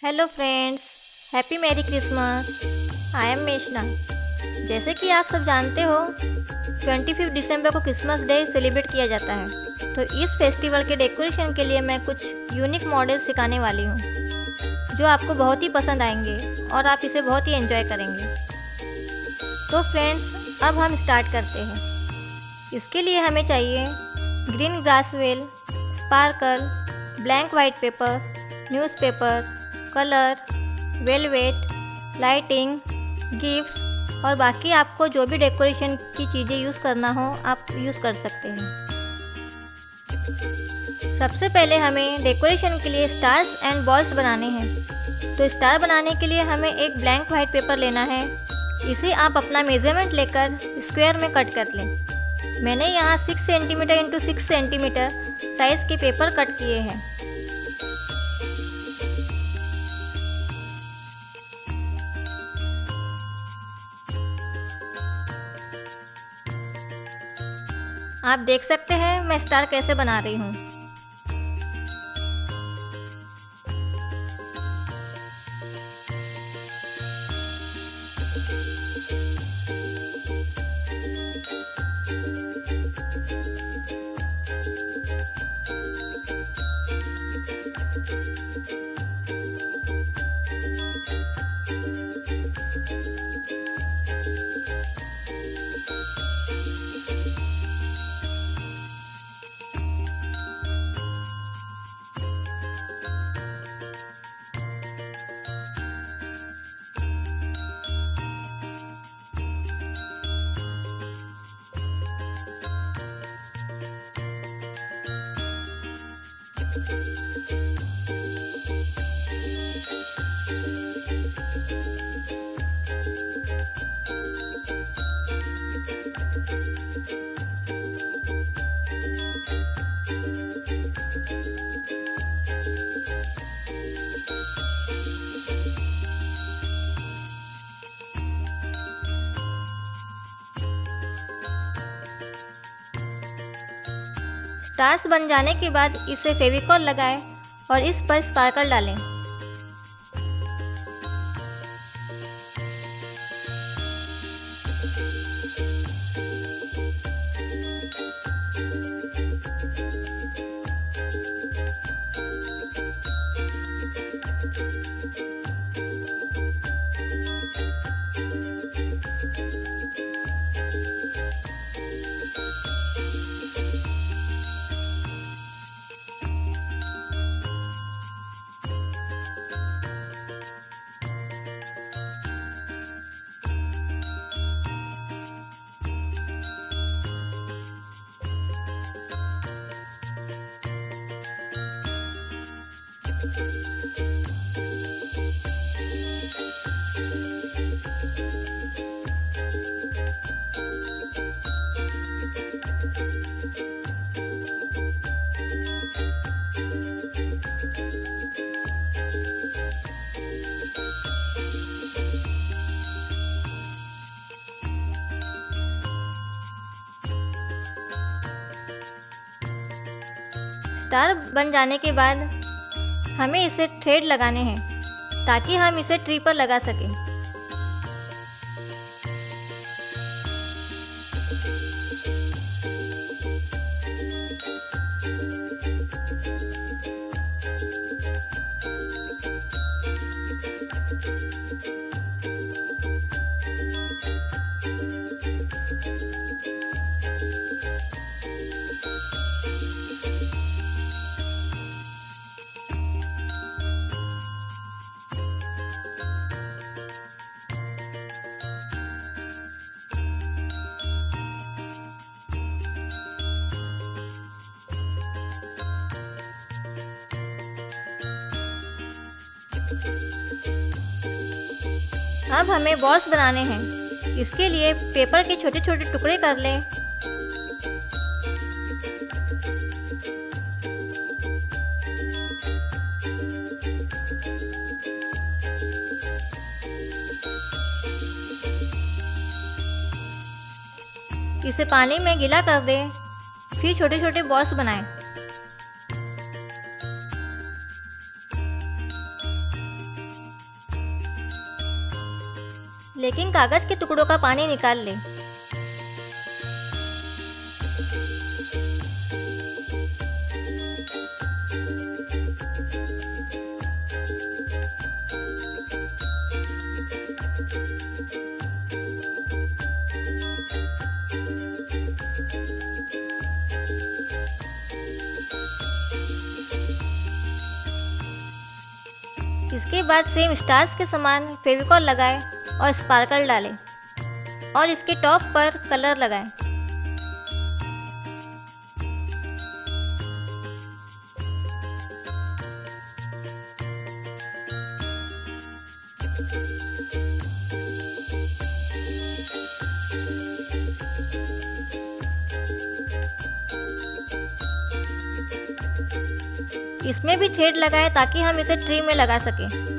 Hello friends, happy merry Christmas. I am Meshna. जैसे कि आप सब जानते हो 25 दिसंबर को क्रिसमस डे सेलिब्रेट किया जाता है। तो इस फेस्टिवल के डेकोरेशन के लिए मैं कुछ यूनिक मॉडल सिखाने वाली हूँ जो आपको बहुत ही पसंद आएंगे और आप इसे बहुत ही एंजॉय करेंगे। तो फ्रेंड्स, अब हम स्टार्ट करते हैं। इसके लिए हमें चाहिए green grass well, sparkle, blank white paper, newspaper, colour, velvet, lighting, gifts और बाकी आपको जो भी डेकोरेशन की चीज़ें यूज़ करना हो आप यूज़ कर सकते हैं। सबसे पहले हमें डेकोरेशन के लिए स्टार्स एंड बॉल्स बनाने हैं। तो स्टार बनाने के लिए हमें एक ब्लैंक वाइट पेपर लेना है। इसे आप अपना मेज़रमेंट लेकर स्क्वायर में कट कर लें। मैंने यहाँ 6 सेंटीमीटर इंटू 6 सेंटीमीटर साइज़ के पेपर कट किए हैं। आप देख सकते हैं मैं स्टार कैसे बना रही हूँ। स्टार्स बन जाने के बाद इसे फेविकॉल लगाएं और इस पर स्पार्कल डालें। स्टार बन जाने के बाद हमें इसे थ्रेड लगाने हैं ताकि हम इसे ट्री पर लगा सकें। अब हमें बॉल्स बनाने हैं। इसके लिए पेपर के छोटे छोटे टुकड़े कर लें। इसे पानी में गीला कर दें, फिर छोटे छोटे बॉल्स बनाएं। लेकिन कागज़ के टुकड़ों का पानी निकाल ले। इसके बाद सेम स्टार्स के समान फेविकॉल लगाएं और स्पार्कल डालें और इसके टॉप पर कलर लगाएं। इसमें भी थ्रेड लगाएं ताकि हम इसे ट्री में लगा सकें।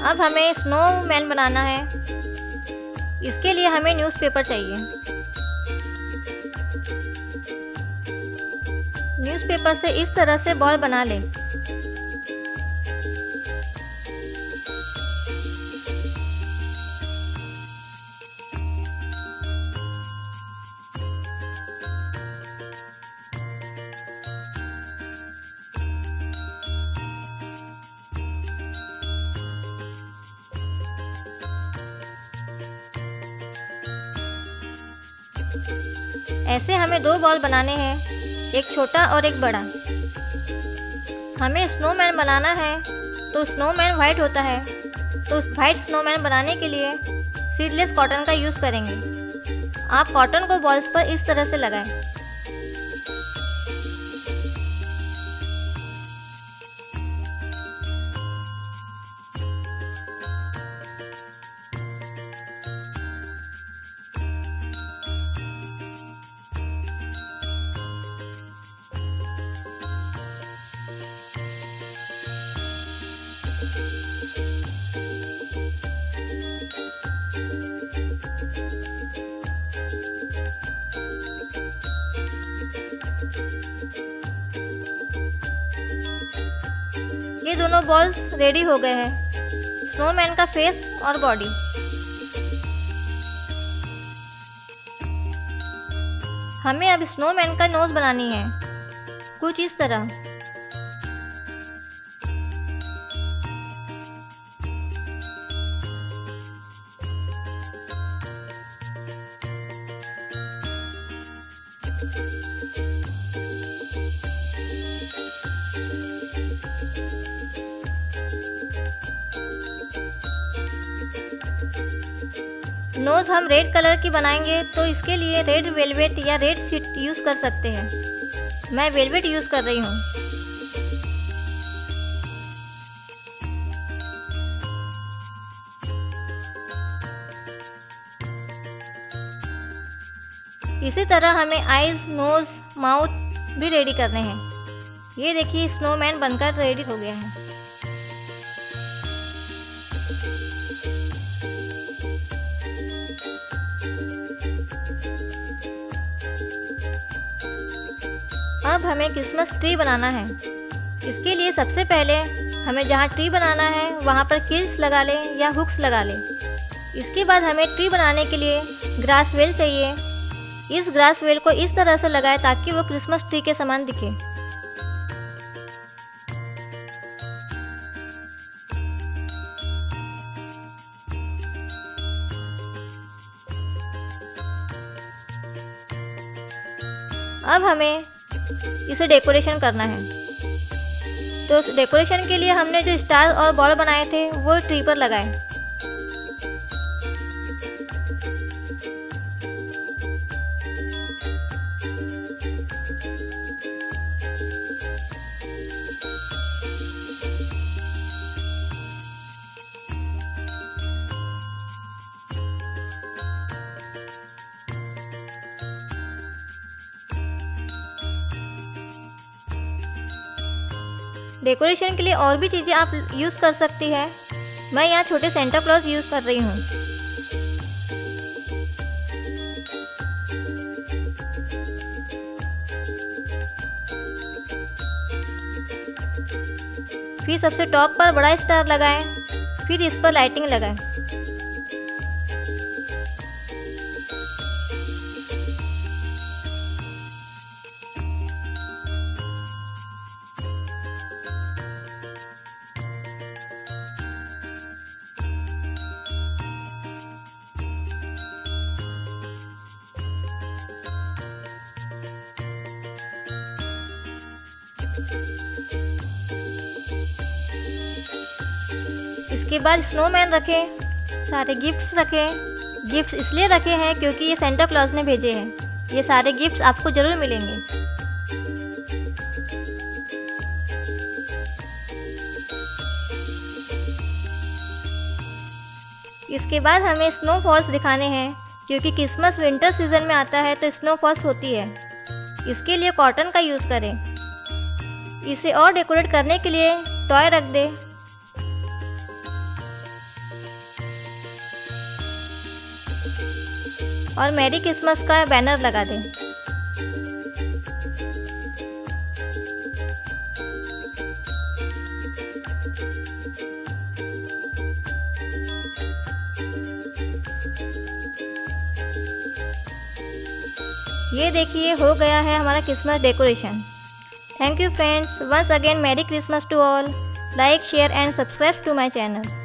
अब हमें स्नोमैन बनाना है। इसके लिए हमें न्यूज़पेपर चाहिए। न्यूज़पेपर से इस तरह से बॉल बना लें। ऐसे हमें दो बॉल बनाने हैं, एक छोटा और एक बड़ा। हमें स्नोमैन बनाना है तो स्नोमैन वाइट होता है, तो वाइट स्नोमैन बनाने के लिए सीडलेस कॉटन का यूज़ करेंगे। आप कॉटन को बॉल्स पर इस तरह से लगाएं। ये दोनों बॉल्स रेडी हो गए हैं, स्नोमैन का फेस और बॉडी। हमें अब स्नोमैन का नोज बनानी है, कुछ इस तरह। नोज़ हम रेड कलर की बनाएंगे, तो इसके लिए रेड वेलवेट या रेड शीट यूज़ कर सकते हैं। मैं वेलवेट यूज़ कर रही हूँ। इसी तरह हमें आईज, नोज, माउथ भी रेडी करने हैं। ये देखिए स्नोमैन बनकर रेडी हो गया है। अब हमें क्रिसमस ट्री बनाना है। इसके लिए सबसे पहले हमें जहाँ ट्री बनाना है वहाँ पर किल्स लगा लें या हुक्स लगा लें। इसके बाद हमें ट्री बनाने के लिए ग्रास वेल चाहिए। इस ग्रास वेल को इस तरह से लगाएं ताकि वो क्रिसमस ट्री के समान दिखे। अब हमें इसे डेकोरेशन करना है। तो डेकोरेशन के लिए हमने जो स्टार और बॉल बनाए थे वो ट्री पर लगाए। डेकोरेशन के लिए और भी चीज़ें आप यूज़ कर सकती हैं। मैं यहाँ छोटे सेंटा क्लॉज यूज़ कर रही हूँ। फिर सबसे टॉप पर बड़ा स्टार लगाएं, फिर इस पर लाइटिंग लगाएं। इसके बाद स्नोमैन रखें, सारे गिफ्ट्स रखें। गिफ्ट्स इसलिए रखे हैं क्योंकि ये सेंटा क्लॉज ने भेजे हैं। ये सारे गिफ्ट्स आपको ज़रूर मिलेंगे। इसके बाद हमें स्नोफॉल्स दिखाने हैं क्योंकि क्रिसमस विंटर सीजन में आता है तो स्नोफॉल्स होती है। इसके लिए कॉटन का यूज़ करें। इसे और डेकोरेट करने के लिए टॉय रख दें। और मैरी क्रिसमस का बैनर लगा दें। ये देखिए हो गया है हमारा Christmas decoration. Thank you friends, once again merry Christmas to all. Like, share and subscribe to my channel.